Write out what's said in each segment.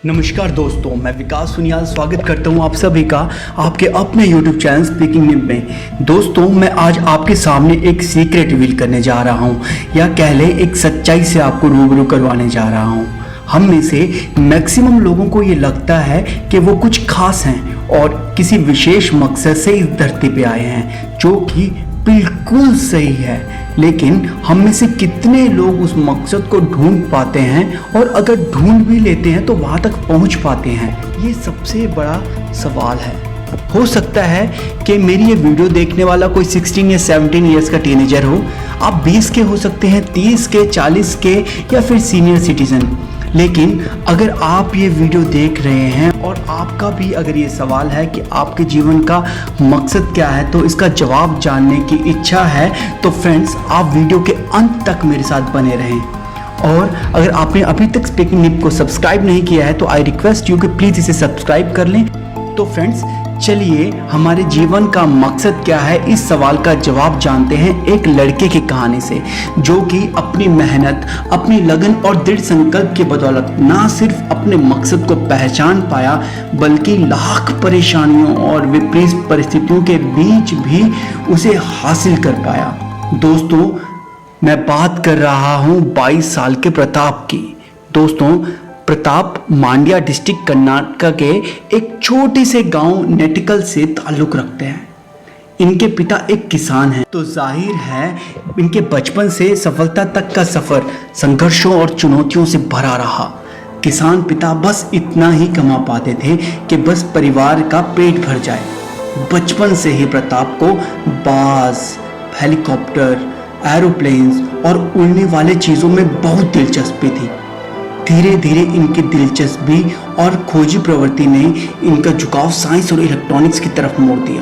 नमस्कार दोस्तों, मैं विकास सुनियाल स्वागत करता हूं आप सभी का आपके अपने YouTube चैनल स्पीकिंग निब में। दोस्तों, मैं आज आपके सामने एक सीक्रेट रिवील करने जा रहा हूं या कह लें एक सच्चाई से आपको रूबरू करवाने जा रहा हूं। हम में से मैक्सिमम लोगों को ये लगता है कि वो कुछ खास हैं और किसी विशेष मकसद से इस धरती पे आए हैं, जो कि बिल्कुल सही है। लेकिन हम में से कितने लोग उस मकसद को ढूंढ पाते हैं और अगर ढूंढ भी लेते हैं तो वहाँ तक पहुँच पाते हैं? ये सबसे बड़ा सवाल है। हो सकता है कि मेरी ये वीडियो देखने वाला कोई 16 या 17 ईयर्स का टीनेजर हो, आप 20 के हो सकते हैं, 30 के, 40 के या फिर सीनियर सिटीजन। लेकिन अगर आप ये वीडियो देख रहे हैं और आपका भी अगर ये सवाल है कि आपके जीवन का मकसद क्या है, तो इसका जवाब जानने की इच्छा है, तो फ्रेंड्स आप वीडियो के अंत तक मेरे साथ बने रहें। और अगर आपने अभी तक स्पीकिंग निब को सब्सक्राइब नहीं किया है तो आई रिक्वेस्ट यू कि प्लीज़ इसे सब्सक्राइब कर लें। तो फ्रेंड्स चलिए हमारे जीवन का मकसद क्या है, इस सवाल का जवाब जानते हैं एक लड़के की कहानी से, जो कि अपनी मेहनत, अपनी लगन और दृढ़ संकल्प के बदौलत ना सिर्फ अपने मकसद को पहचान पाया बल्कि लाख परेशानियों और विपरीत परिस्थितियों के बीच भी उसे हासिल कर पाया। दोस्तों, मैं बात कर रहा हूँ 22 साल के प्रताप की। दोस्तों, प्रताप मांड्या डिस्ट्रिक्ट कर्नाटक के एक छोटे से गांव नेटिकल से ताल्लुक रखते हैं। इनके पिता एक किसान हैं, तो जाहिर है इनके बचपन से सफलता तक का सफर संघर्षों और चुनौतियों से भरा रहा। किसान पिता बस इतना ही कमा पाते थे कि बस परिवार का पेट भर जाए। बचपन से ही प्रताप को बाज, हेलीकॉप्टर, एरोप्लेन्स और उड़ने वाले चीज़ों में बहुत दिलचस्पी थी। धीरे धीरे इनकी दिलचस्पी और खोजी प्रवृत्ति ने इनका झुकाव साइंस और इलेक्ट्रॉनिक्स की तरफ मोड़ दिया।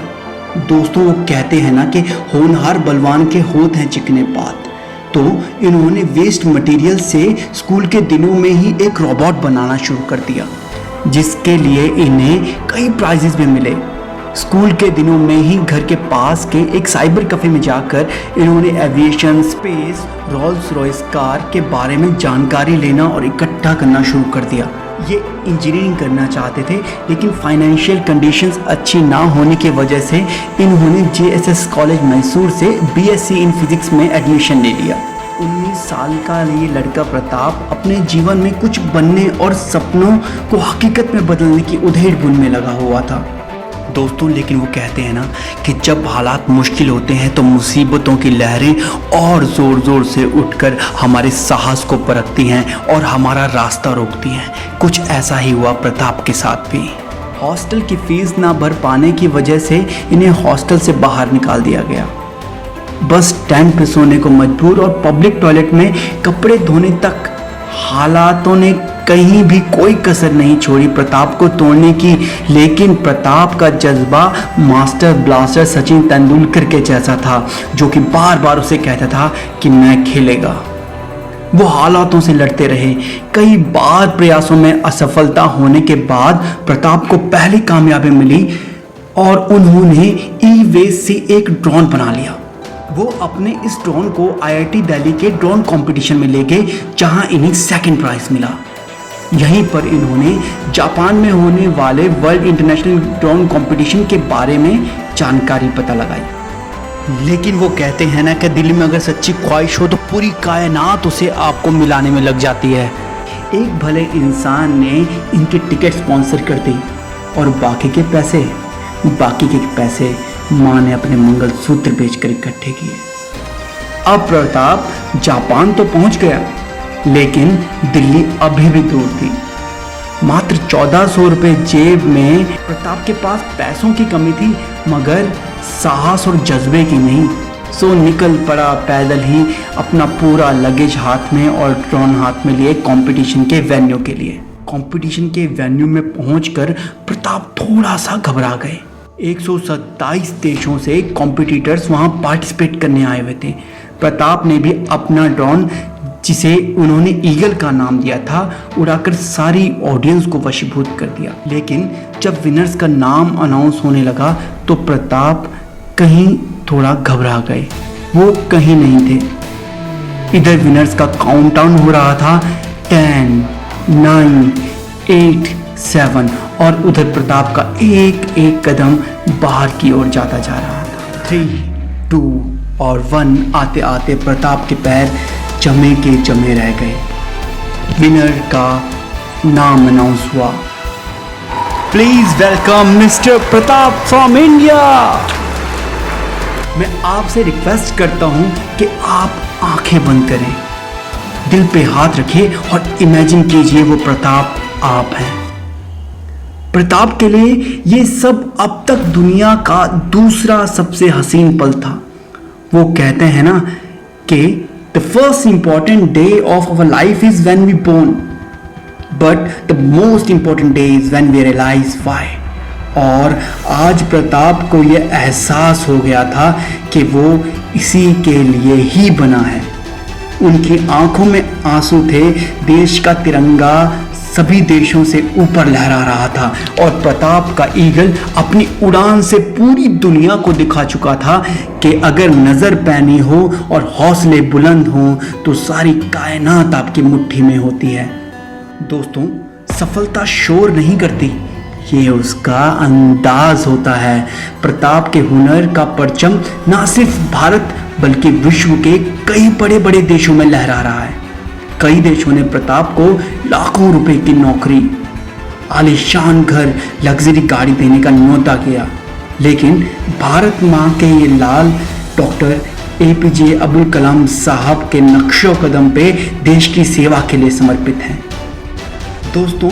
दोस्तों, वो कहते हैं ना कि होनहार बलवान के होत हैं चिकने पात। तो इन्होंने वेस्ट मटेरियल से स्कूल के दिनों में ही एक रोबोट बनाना शुरू कर दिया, जिसके लिए इन्हें कई प्राइजेस भी मिले। स्कूल के दिनों में ही घर के पास के एक साइबर कैफे में जाकर इन्होंने aviation, space, Rolls Royce car के बारे में जानकारी लेना और इकट्ठा करना शुरू कर दिया। ये इंजीनियरिंग करना चाहते थे, लेकिन फाइनेंशियल कंडीशंस अच्छी ना होने की वजह से इन्होंने JSS कॉलेज मैसूर से BSc इन फिजिक्स में एडमिशन ले लिया। 19 साल का ये लड़का प्रताप अपने जीवन में कुछ बनने और सपनों को हकीकत में बदलने की उधेड़ बुन में लगा हुआ था। दोस्तों, लेकिन वो कहते हैं ना कि जब हालात मुश्किल होते हैं तो मुसीबतों की लहरें और ज़ोर ज़ोर से उठकर हमारे साहस को परखती हैं और हमारा रास्ता रोकती हैं। कुछ ऐसा ही हुआ प्रताप के साथ भी। हॉस्टल की फीस ना भर पाने की वजह से इन्हें हॉस्टल से बाहर निकाल दिया गया। बस टेंट पे सोने को मजबूर और पब्लिक टॉयलेट में कपड़े धोने तक हालातों ने कहीं भी कोई कसर नहीं छोड़ी प्रताप को तोड़ने की। लेकिन प्रताप का जज्बा मास्टर ब्लास्टर सचिन तेंदुलकर के जैसा था, जो कि बार बार उसे कहता था कि मैं खेलेगा। वो हालातों से लड़ते रहे। कई बार प्रयासों में असफलता होने के बाद प्रताप को पहली कामयाबी मिली और उन्होंने ई-वेस्ट से एक ड्रोन बना लिया। वो अपने इस ड्रोन को IIT दिल्ली के ड्रोन कंपटीशन में ले गए, जहां इन्हें सेकंड प्राइज मिला। यहीं पर इन्होंने जापान में होने वाले वर्ल्ड इंटरनेशनल ड्रोन कंपटीशन के बारे में जानकारी पता लगाई। लेकिन वो कहते हैं ना कि दिल में अगर सच्ची ख्वाहिश हो तो पूरी कायनात उसे आपको मिलाने में लग जाती है। एक भले इंसान ने इनकी टिकट स्पॉन्सर कर दी और बाकी के पैसे माँ ने अपने मंगलसूत्र बेचकर इकट्ठे किए। अब प्रताप जापान तो पहुंच गया, लेकिन दिल्ली अभी भी दूर थी। मात्र 1400 रुपये जेब में प्रताप के पास पैसों की कमी थी, मगर साहस और जज्बे की नहीं। सो निकल पड़ा पैदल ही, अपना पूरा लगेज हाथ में और ड्रोन हाथ में लिए कंपटीशन के वेन्यू के लिए। कंपटीशन के वेन्यू में पहुंचकर प्रताप थोड़ा सा घबरा गए। 127 देशों से कॉम्पिटिटर्स वहां पार्टिसिपेट करने आए हुए थे। प्रताप ने भी अपना ड्रोन, जिसे उन्होंने ईगल का नाम दिया था, उड़ाकर सारी ऑडियंस को वशीभूत कर दिया। लेकिन जब विनर्स का नाम अनाउंस होने लगा तो प्रताप कहीं थोड़ा घबरा गए। वो कहीं नहीं थे। इधर विनर्स का काउंटडाउन हो रहा था। 10, 9, 8, 7 और उधर प्रताप का एक एक कदम बाहर की ओर जाता जा रहा था। 3, 2 और 1 आते आते प्रताप के पैर जमे के जमे रह गए। विनर का नाम अनाउंस हुआ। Please welcome mister Pratap from India. मैं आपसे रिक्वेस्ट करता हूं कि आप आंखें बंद करें, दिल पे हाथ रखें और इमेजिन कीजिए वो प्रताप आप हैं। प्रताप के लिए ये सब अब तक दुनिया का दूसरा सबसे हसीन पल था। वो कहते हैं ना कि the first important day of our life is when we born, but the most important day is when we realise why. और आज प्रताप को यह एहसास हो गया था कि वो इसी के लिए ही बना है। उनकी आंखों में आंसू थे। देश का तिरंगा सभी देशों से ऊपर लहरा रहा था और प्रताप का ईगल अपनी उड़ान से पूरी दुनिया को दिखा चुका था कि अगर नजर पैनी हो और हौसले बुलंद हो तो सारी कायनात आपकी मुट्ठी में होती है। दोस्तों, सफलता शोर नहीं करती, ये उसका अंदाज होता है। प्रताप के हुनर का परचम ना सिर्फ भारत बल्कि विश्व के कई बड़े बड़े देशों में लहरा रहा है। कई देशों ने प्रताप को लाखों रुपए की नौकरी, आलीशान घर, लग्जरी गाड़ी देने का न्योता किया, लेकिन भारत माँ के ये लाल डॉक्टर APJ अब्दुल कलाम साहब के नक्शो कदम पे देश की सेवा के लिए समर्पित हैं। दोस्तों,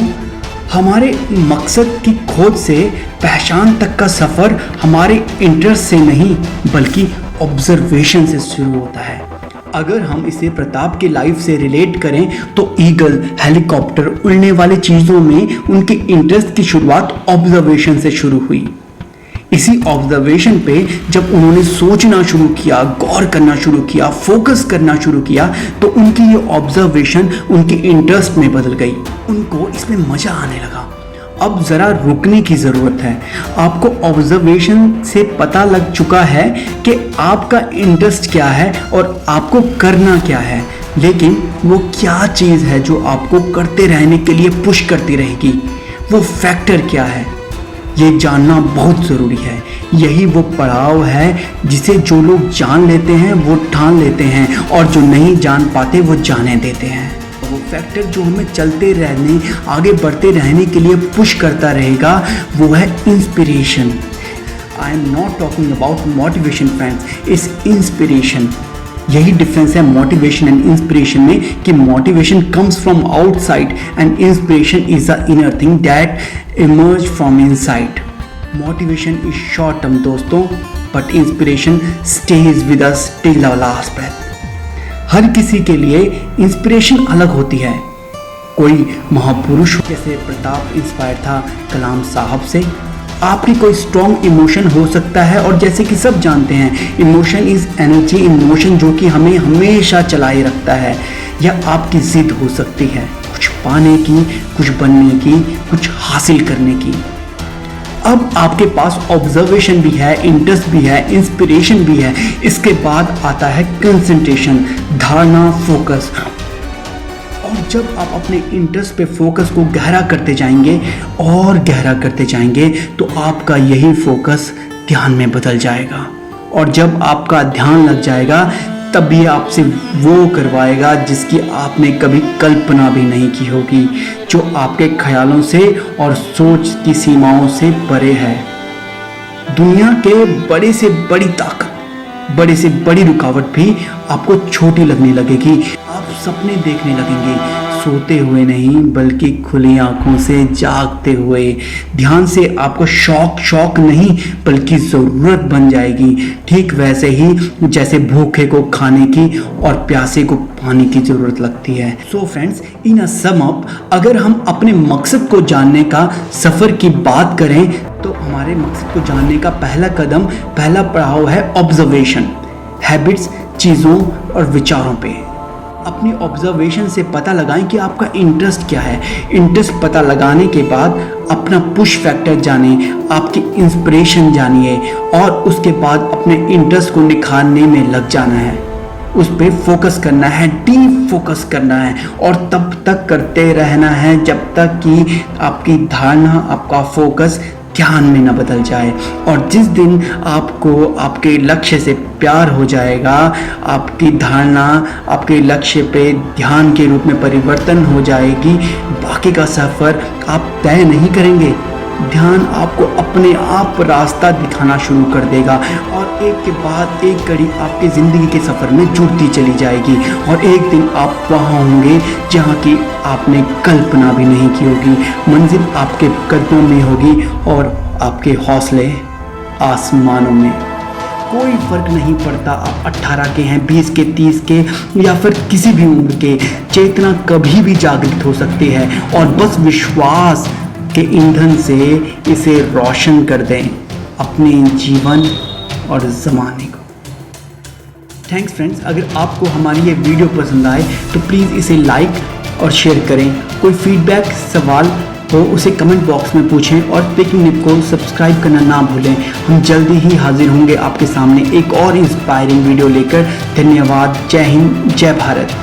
हमारे मकसद की खोज से पहचान तक का सफ़र हमारे इंटरेस्ट से नहीं बल्कि ऑब्जर्वेशन से शुरू होता है। अगर हम इसे प्रताप की लाइफ से रिलेट करें तो ईगल, हेलीकॉप्टर, उड़ने वाली चीज़ों में उनके इंटरेस्ट की शुरुआत ऑब्जर्वेशन से शुरू हुई। इसी ऑब्जर्वेशन पे जब उन्होंने सोचना शुरू किया, गौर करना शुरू किया, फोकस करना शुरू किया तो उनकी ये ऑब्जर्वेशन उनके इंटरेस्ट में बदल गई। उनको इसमें मज़ा आने लगा। अब ज़रा रुकने की ज़रूरत है। आपको ऑब्जर्वेशन से पता लग चुका है कि आपका इंटरेस्ट क्या है और आपको करना क्या है, लेकिन वो क्या चीज़ है जो आपको करते रहने के लिए पुश करती रहेगी, वो फैक्टर क्या है, ये जानना बहुत ज़रूरी है। यही वो पड़ाव है जिसे जो लोग जान लेते हैं वो ठान लेते हैं और जो नहीं जान पाते वो जाने देते हैं। वो फैक्टर जो हमें चलते रहने, आगे बढ़ते रहने के लिए पुश करता रहेगा वो है inspiration. I am not talking about motivation friends, it's inspiration. यही डिफरेंस है मोटिवेशन एंड इंस्पिरेशन में कि motivation comes from outside and inspiration is a inner thing that emerge from inside. Motivation is short term दोस्तों, but inspiration stays with us till our last breath. हर किसी के लिए inspiration अलग होती है। कोई महापुरुष जैसे प्रताप इंस्पायर था कलाम साहब से। आपकी कोई स्ट्रॉन्ग इमोशन हो सकता है और जैसे कि सब जानते हैं emotion is energy in motion, जो कि हमें हमेशा चलाए रखता है। या आपकी जिद हो सकती है कुछ पाने की, कुछ बनने की, कुछ हासिल करने की। अब आपके पास ऑब्जर्वेशन भी है, इंटरेस्ट भी है, इंस्पिरेशन भी है। इसके बाद आता है कंसंट्रेशन, धारणा, फोकस। और जब आप अपने इंटरेस्ट पे फोकस को गहरा करते जाएंगे और गहरा करते जाएंगे तो आपका यही फोकस ध्यान में बदल जाएगा। और जब आपका ध्यान लग जाएगा तब ये आपसे वो करवाएगा जिसकी आपने कभी कल्पना भी नहीं की होगी, जो आपके ख्यालों से और सोच की सीमाओं से परे है। दुनिया के बड़े से बड़ी ताकत, बड़े से बड़ी रुकावट भी आपको छोटी लगने लगेगी। आप सपने देखने लगेंगे, सोते हुए नहीं बल्कि खुली आंखों से जागते हुए। ध्यान से आपको शौक नहीं बल्कि ज़रूरत बन जाएगी। ठीक वैसे ही जैसे भूखे को खाने की और प्यासे को पानी की ज़रूरत लगती है। सो फ्रेंड्स, इन अ सम अप, अगर हम अपने मकसद को जानने का सफ़र की बात करें तो हमारे मकसद को जानने का पहला कदम, पहला पड़ाव है ऑब्जर्वेशन। हैबिट्स, चीज़ों और विचारों पे अपनी ऑब्जर्वेशन से पता लगाएं कि आपका इंटरेस्ट क्या है। इंटरेस्ट पता लगाने के बाद अपना पुश फैक्टर जानिए, आपकी इंस्पिरेशन जानिए और उसके बाद अपने इंटरेस्ट को निखारने में लग जाना है। उस पर फोकस करना है, डीप फोकस करना है और तब तक करते रहना है जब तक कि आपकी धारणा, आपका फोकस ध्यान में न बदल जाए। और जिस दिन आपको आपके लक्ष्य से प्यार हो जाएगा, आपकी धारणा आपके लक्ष्य पे ध्यान के रूप में परिवर्तन हो जाएगी, बाकी का सफ़र आप तय नहीं करेंगे, ध्यान आपको अपने आप रास्ता दिखाना शुरू कर देगा और एक के बाद एक कड़ी आपकी ज़िंदगी के सफ़र में जुड़ती चली जाएगी और एक दिन आप वहाँ होंगे जहाँ की आपने कल्पना भी नहीं की होगी। मंजिल आपके कदमों में होगी और आपके हौसले आसमानों में। कोई फ़र्क नहीं पड़ता आप 18 के हैं, 20 के, 30 के या फिर किसी भी उम्र के, चेतना कभी भी जागृत हो सकती है और बस विश्वास के ईंधन से इसे रोशन कर दें अपने जीवन और ज़माने को। थैंक्स फ्रेंड्स, अगर आपको हमारी ये वीडियो पसंद आए तो प्लीज़ इसे लाइक और शेयर करें। कोई फीडबैक, सवाल हो उसे कमेंट बॉक्स में पूछें और स्पीकिंग निप को सब्सक्राइब करना ना भूलें। हम जल्दी ही हाजिर होंगे आपके सामने एक और इंस्पायरिंग वीडियो लेकर। धन्यवाद। जय हिंद, जय भारत।